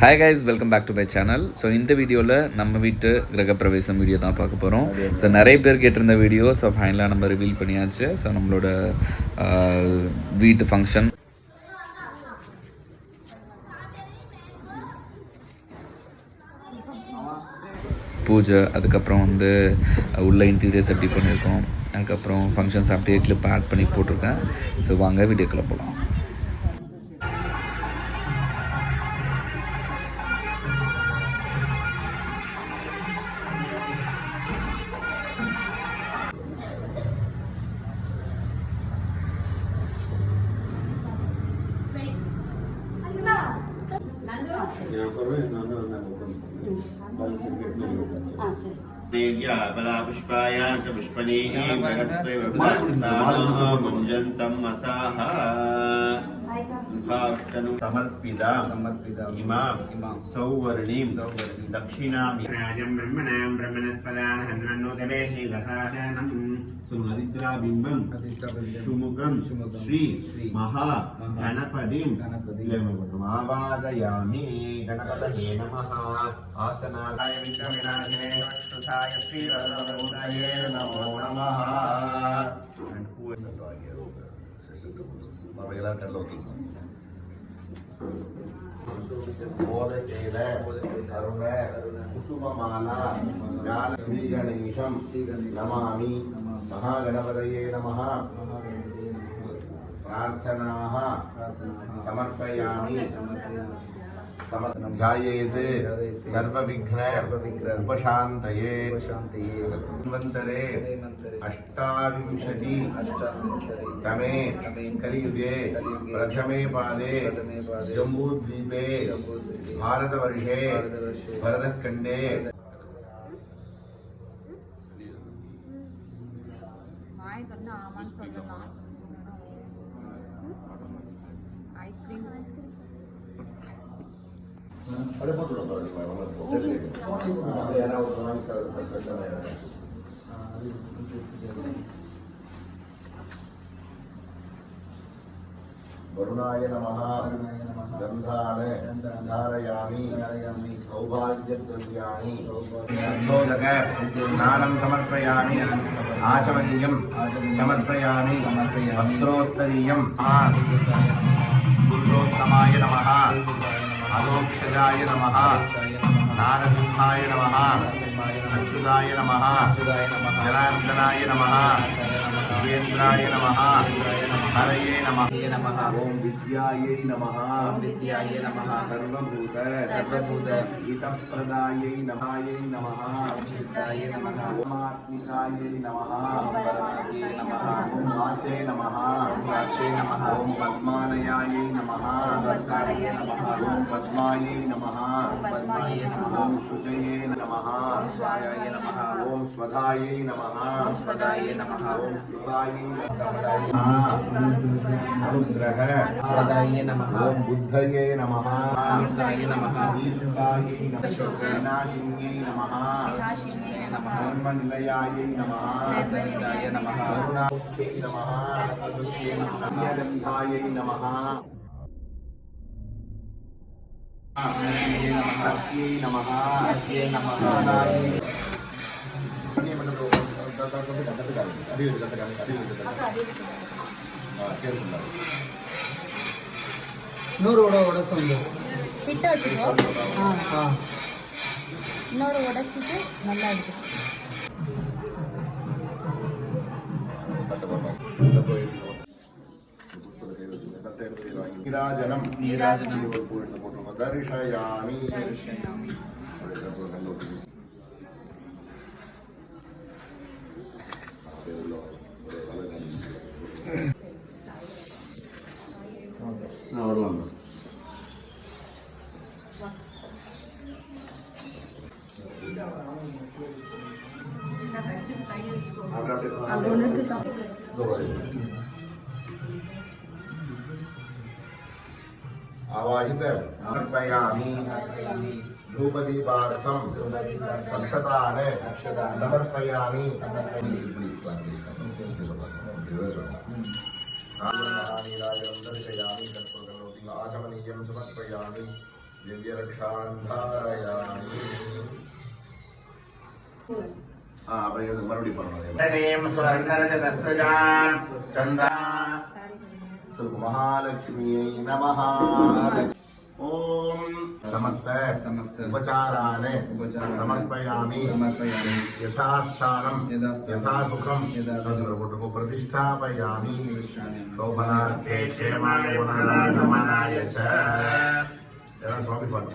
Hi guys, welcome back to my channel. So இந்த வீடியோவில் நம்ம வீட்டு கிரகப்பிரவேசம் வீடியோ தான் பார்க்க போகிறோம். ஸோ நிறைய பேர் கேட்டிருந்த வீடியோ. ஸோ ஃபைனலாக நம்ம ரிவீல் பண்ணியாச்சு. ஸோ நம்மளோட வீட்டு ஃபங்க்ஷன் பூஜை, அதுக்கப்புறம் உள்ள இன்டீரியர்ஸ் எப்படி பண்ணியிருக்கோம், அதுக்கப்புறம் ஃபங்க்ஷன்ஸ் அப்படியே கிளிப் ஆட் பண்ணி போட்டிருக்கேன். ஸோ வாங்க வீடியோக்குள்ளே போகலாம். बलापुष्पायां च पुष्पणीः मृगस्वैव मुञ्जन्तं मसाः समर्पिता इमां सौवर्णीं दक्षिणां राजं ब्रह्मणां ब्रह्मणस्पदान् हन्वन्नोदवे श्रीदसाननं सुमरिद्राबिम्बं सुमुखं श्री महा गणपतिं आवाहयामि. गणपतये नमः. आसनाय विघ्नविनाशिने सुधाय श्रीवरदभूतये नमो नमः. श्री गणेशं नमामि. महागणपतये नमः. प्रार्थनाः समर्पयामि. ध्यायेत् सर्वविघ्न उपशान्तये. मन्वन्तरे अष्टाविंशति तमे कलियुगे प्रथमे पादे जम्बूद्वीपे भारतवर्षे भरतखण्डे वरुणाय नमः. गन्धान् धारयामि. सौभाग्यद्रव्याणि स्नानं समर्पयामि. आचमनीयं समर्पयामि. वस्त्रोत्तरीयं. पुरुषोत्तमाय नमः. अधोक्षजाय नमः. नारसिंहाय नमः. अच्युताय नमः. जनार्दनाय नमः. वीरेन्द्राय नमः. हरये नमः. ओम विद्यायै नमः. सर्वभूत हितप्रदायै नमः. परमात्मिकायै नमः. ओम वाचे नमः. ओम पद्मालयायै नमः. ओम पद्मायै नमः. ओम शुचये नमः. ओम स्वधायै नमः. ओम सुधायै अनुग्रह प्रदाय नमः. ओम बुद्धये नमः. दीर्घायै नमः. विनाशिन्यै नमः. धर्मनिलयायै नमः. करुणायै नमः. नीलगन्धायै नमः. இன்னொரு உடச்சு பிட்ட வச்சுக்கோ. இன்னொரு உடைச்சிட்டு நல்லா இருக்கு. நீராஜனம் தரிசயாமி. வரலாம். आवाहित समर्पयामि. धूपदीपार्थं अक्षतान् समर्पयामि. आचमनीयं समर्पयामि. दिव्यरक्षान्धारयामि मறுபடியும் பண்ணணும் स्वर्णरजतस्तजान् चन्द्रा महालक्ष्म्यै नमः ओम समस्त उपचारान् समर्पयामि यथास्थानं यथासुखं सर्वतो प्रतिष्ठापयामि शोभनार्थे क्षेमाय पुनरागमनाय च स्वामी पाठ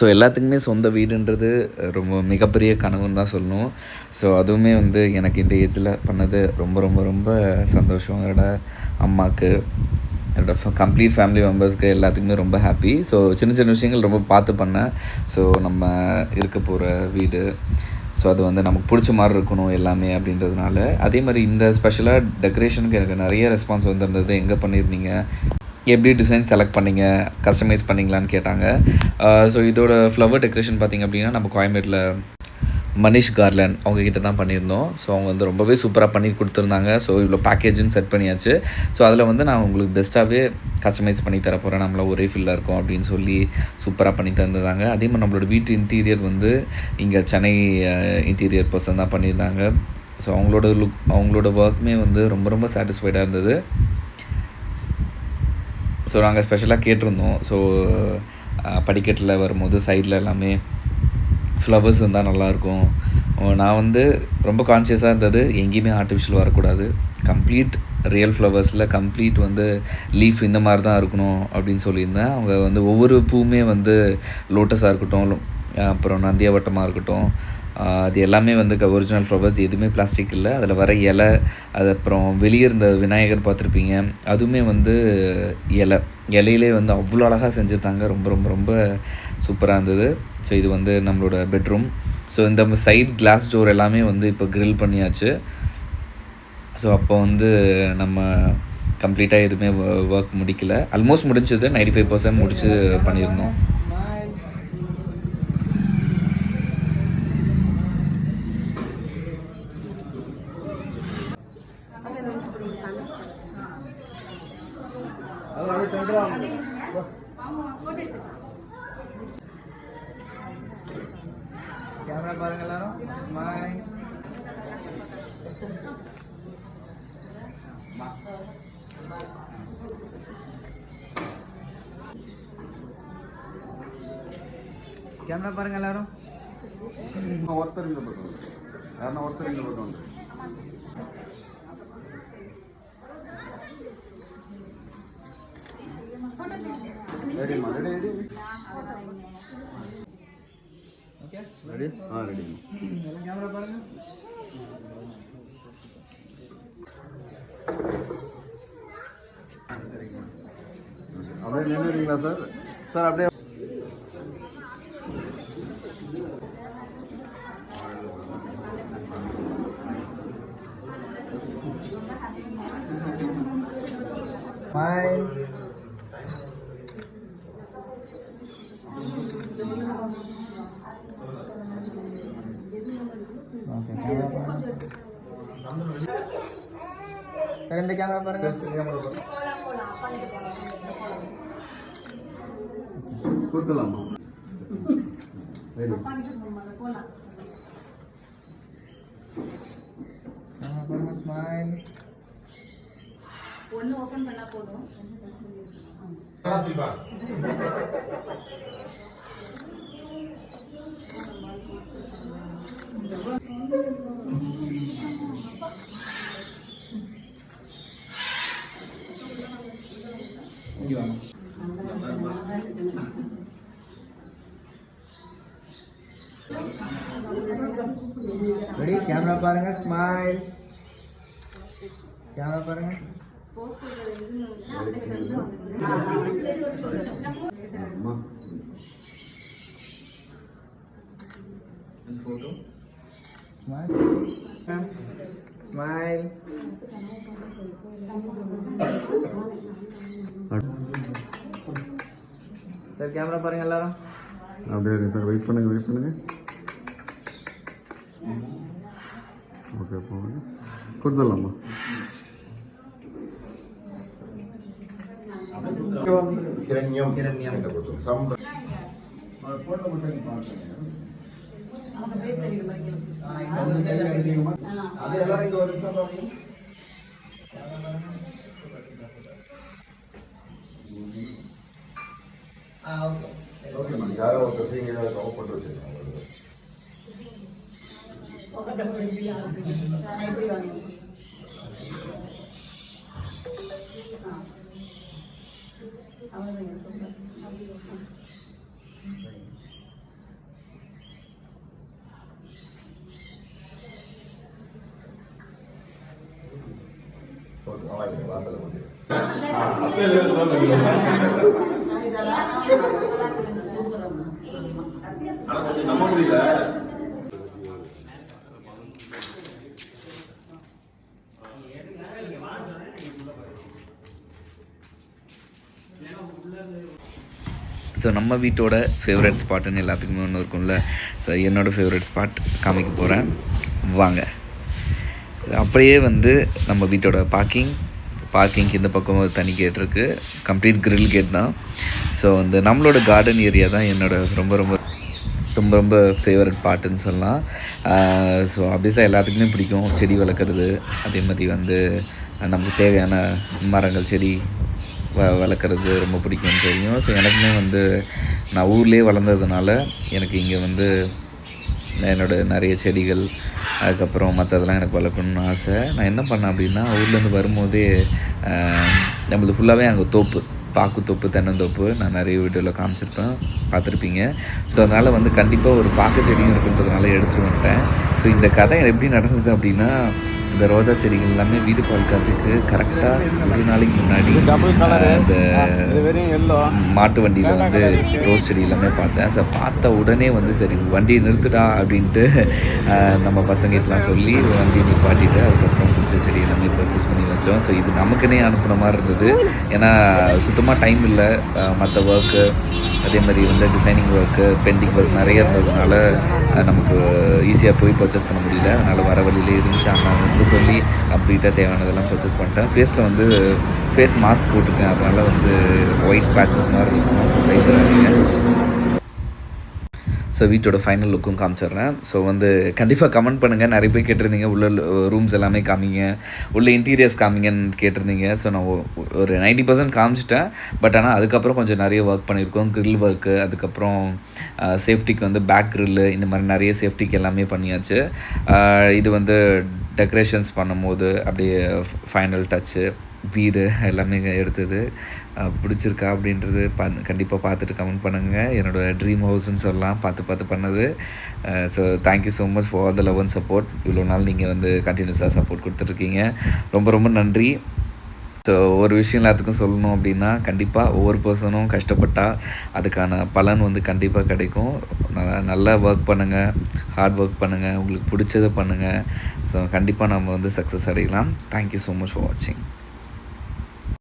ஸோ எல்லாத்துக்குமே சொந்த வீடுன்றது ரொம்ப மிகப்பெரிய கனவுன்னு தான் சொல்லணும். ஸோ அதுவுமே வந்து எனக்கு இந்த ஏஜில் பண்ணது ரொம்ப ரொம்ப ரொம்ப சந்தோஷம். என்னோட அம்மாவுக்கு, என்னோடய கம்ப்ளீட் ஃபேமிலி மெம்பர்ஸ்க்கு எல்லாத்துக்குமே ரொம்ப ஹாப்பி. ஸோ சின்ன சின்ன விஷயங்கள் ரொம்ப பார்த்து பண்ணேன். ஸோ நம்ம இருக்க போகிற வீடு, ஸோ அது வந்து நமக்கு பிடிச்ச மாதிரி இருக்கணும் எல்லாமே அப்படின்றதுனால. அதே மாதிரி இந்த ஸ்பெஷலாக டெக்கரேஷனுக்கு எனக்கு நிறைய ரெஸ்பான்ஸ் வந்திருந்தது. எங்கே பண்ணியிருந்தீங்க, எப்படி டிசைன் செலக்ட் பண்ணிங்க, கஸ்டமைஸ் பண்ணிங்களான்னு கேட்டாங்க. ஸோ இதோட ஃப்ளவர் டெக்கரேஷன் பார்த்திங்க அப்படின்னா நம்ம கோயம்பேட்டில் மனிஷ் கார்லண்ட் அவங்கக்கிட்ட தான் பண்ணியிருந்தோம். ஸோ அவங்க வந்து ரொம்பவே சூப்பராக பண்ணி கொடுத்துருந்தாங்க. ஸோ இவ்வளோ பேக்கேஜுன்னு செட் பண்ணியாச்சு. ஸோ அதில் வந்து நான் உங்களுக்கு பெஸ்ட்டாகவே கஸ்டமைஸ் பண்ணி தர போகிறேன், நம்மள ஒரே ஃபில்லாக இருக்கும் அப்படின்னு சொல்லி சூப்பராக பண்ணி தந்துருந்தாங்க. அதே மாதிரி நம்மளோட வீட்டு இன்டீரியர் வந்து இங்கே சென்னை இன்டீரியர் பர்சன் தான் பண்ணியிருந்தாங்க. ஸோ அவங்களோட ஒர்க்குமே வந்து ரொம்ப ரொம்ப சாட்டிஸ்ஃபைடாக இருந்தது. ஸோ நாங்கள் ஸ்பெஷலாக கேட்டிருந்தோம். ஸோ படிக்கட்டில் வரும்போது சைடில் எல்லாமே ஃப்ளவர்ஸ் இருந்தால் நல்லாயிருக்கும். நான் வந்து ரொம்ப கான்ஷியஸாக இருந்தது, எங்கேயுமே ஆர்டிஃபிஷியல் வரக்கூடாது, கம்ப்ளீட் ரியல் ஃப்ளவர்ஸில் கம்ப்ளீட் வந்து லீஃப் இந்த மாதிரி தான் இருக்கணும் அப்படின்னு சொல்லியிருந்தேன். அவங்க வந்து ஒவ்வொரு பூவுமே வந்து லோட்டஸாக இருக்கட்டும், அப்புறம் நந்தியாவட்டமாக இருக்கட்டும், அது எல்லாமே வந்து ஒரிஜினல் ஃப்ளவர்ஸ், எதுவுமே பிளாஸ்டிக் இல்லை. அதில் வர இலை, அது அப்புறம் வெளியே இருந்த விநாயகர் பார்த்துருப்பீங்க, அதுவுமே வந்து இலையிலே வந்து அவ்வளோ அழகாக செஞ்சுருந்தாங்க. ரொம்ப ரொம்ப ரொம்ப சூப்பராக இருந்தது. ஸோ இது வந்து நம்மளோட பெட்ரூம். ஸோ இந்த சைட் கிளாஸ் டோர் எல்லாமே வந்து இப்போ கிரில் பண்ணியாச்சு. ஸோ அப்போ வந்து நம்ம கம்ப்ளீட்டாக எதுவுமே ஒர்க் முடிக்கல, ஆல்மோஸ்ட் முடிஞ்சது, 95% முடிச்சு பண்ணியிருந்தோம். கேமரா பாருங்க எல்லாரும். பாய். கேமரா பாருங்க எல்லாரும். ஒருத்தர் இந்த பக்கம், யாருன்னா ஒருத்தர் இந்த பக்கம். ரெடிமா, ரெடி ஓகே ரெடி. ரெடி. எல்லாம் கேமரா பாருங்க. அப்படியே நின்றுங்களா சார்? சார் அப்படியே பாய். ஓகே கேமரா பாருங்க. சார் இந்த கேமரா பாருங்க. கொடுக்கலாமா? பாருங்க ஸ்மைல். ஒன்று ஓப்பன் பண்ணா போதும். இங்க வாங்க. ரெடி? கேமரா பாருங்க ஸ்மைல். கேமரா பாருங்க. அம்மா. ஸ்மைல். ஸ்மைல். சார் கேமரா பாருங்க எல்லாரும். அப்படியே இருக்கு சார். வெயிட் பண்ணுங்க. ஓகே போங்க. கொடுத்துடலாமா? ஹிரண்யம் ஓகேம்மா. யாரோ ஒரு சீங்க லவ் போட்டு வச்சிருக்காங்க. வாசல வந்து நம்ம முடியல. ஸோ நம்ம வீட்டோட ஃபேவரட் ஸ்பாட்டுன்னு எல்லாத்துக்குமே ஒன்று இருக்கும்ல. ஸோ என்னோடய ஃபேவரட் ஸ்பாட் காமிக்க போகிறேன் வாங்க. அப்படியே வந்து நம்ம வீட்டோட பார்க்கிங் இந்த பக்கம் ஒரு தனி கேட் இருக்குது. கம்ப்ளீட் கிரில் கேட் தான். ஸோ வந்து நம்மளோட கார்டன் ஏரியா தான் என்னோடய ரொம்ப ஃபேவரட் பார்ட்டுன்னு சொல்லலாம். ஸோ ஆப்வியஸாக எல்லாத்துக்குமே பிடிக்கும் செடி வளர்க்குறது. அதே மாதிரி வந்து நமக்கு தேவையான மரங்கள் செடி வளர்க்குறது ரொம்ப பிடிக்கும்னு தெரியும். ஸோ எனக்குமே வந்து நான் ஊர்லேயே வளர்ந்ததுனால எனக்கு இங்கே வந்து என்னோடய நிறைய செடிகள் அதுக்கப்புறம் மற்றதெல்லாம் எனக்கு வளர்க்கணுன்னு ஆசை. நான் என்ன பண்ணேன் அப்படின்னா, ஊர்லேருந்து வரும்போதே நம்மளது ஃபுல்லாகவே அங்கே பாக்குத்தோப்பு தென்னந்தோப்பு நான் நிறைய வீடியோவில் காமிச்சிருப்பேன், பார்த்துருப்பீங்க. ஸோ அதனால் வந்து கண்டிப்பாக ஒரு பாக்கு செடியும் இருக்குன்றதுனால எடுத்துகிட்டு வந்துட்டேன். ஸோ இந்த கதை எப்படி நடந்தது அப்படின்னா, இந்த ரோஜா செடிகள் எல்லாமே வீடு பால் காய்ச்சிக்கு கரெக்டாக ஒரு நாளைக்கு முன்னாடி இந்த மாட்டு வண்டியில் வந்து ரோஸ் செடி எல்லாமே பார்த்தேன். ஸோ பார்த்த உடனே வந்து சரி வண்டியை நிறுத்துடா அப்படின்ட்டு நம்ம பசங்கிட்டலாம் சொல்லி வண்டியை நிப்பாட்டிட்டு அதுக்கப்புறம் பிடிச்ச செடி எல்லாமே பர்ச்சேஸ் பண்ணி வச்சோம். ஸோ இது நமக்குன்னே அனுப்புன மாதிரி இருந்தது. ஏன்னா சுத்தமாக டைம் இல்லை, மற்ற ஒர்க்கு அதே மாதிரி வந்து டிசைனிங் ஒர்க்கு பெயிண்டிங் ஒர்க் நிறைய இருந்ததுனால நமக்கு ஈஸியாக போய் பர்ச்சேஸ் பண்ண முடியல. அதனால் வர வழியிலே இருந்துச்சு. நான் வந்து சொல்லி கம்ப்ளீட்டாக தேவையானதெல்லாம் பர்ச்சேஸ் பண்ணிட்டேன். ஃபேஸில் வந்து ஃபேஸ் மாஸ்க் போட்டிருக்கேன், அதனால் வந்து ஒயிட் பேட்சஸ் மாதிரி இருக்கும், பயப்படாதீங்க. ஸோ வீட்டோட ஃபைனல் லுக்கும் காமிச்சிட்றேன். ஸோ வந்து கண்டிப்பாக கமெண்ட் பண்ணுங்கள். நிறைய பேர் கேட்டிருந்தீங்க உள்ள ரூம்ஸ் எல்லாமே காமிங்க, உள்ள இன்டீரியர்ஸ் காமிங்கன்னு கேட்டிருந்தீங்க. ஸோ நான் ஒரு 90% காமிச்சிட்டேன். பட் ஆனால் அதுக்கப்புறம் கொஞ்சம் நிறைய ஒர்க் பண்ணியிருக்கோம். க்ரில் ஒர்க்கு, அதுக்கப்புறம் சேஃப்டிக்கு வந்து பேக் க்ரில்லு, இந்த மாதிரி நிறைய சேஃப்டிக்கு எல்லாமே பண்ணியாச்சு. இது வந்து டெக்கரேஷன்ஸ் பண்ணும்போது அப்படியே ஃபைனல் டச்சு வீடு எல்லாமே எடுத்தது. பிடிச்சிருக்கா அப்படின்றது கண்டிப்பாக பார்த்துட்டு கமெண்ட் பண்ணுங்கள். என்னோடய ட்ரீம் ஹவுஸ்ன்னு சொல்லலாம் பார்த்து பண்ணது. So thank you so much for the love and support. இவ்வளோ நாள் நீங்கள் வந்து கண்டினியூஸாக சப்போர்ட் கொடுத்துட்ருக்கீங்க, ரொம்ப நன்றி. ஸோ ஒரு விஷயம் எல்லாத்துக்கும் சொல்லணும் அப்படின்னா, கண்டிப்பாக ஒவ்வொரு பர்சனும் கஷ்டப்பட்டால் அதுக்கான பலன் வந்து கண்டிப்பாக கிடைக்கும். நல்லா ஒர்க் பண்ணுங்கள், ஹார்ட் ஒர்க் பண்ணுங்கள், உங்களுக்கு பிடிச்சதை பண்ணுங்கள். ஸோ கண்டிப்பாக நம்ம வந்து சக்ஸஸ் அடையலாம். தேங்க்யூ ஸோ மச் ஃபார் வாட்சிங்.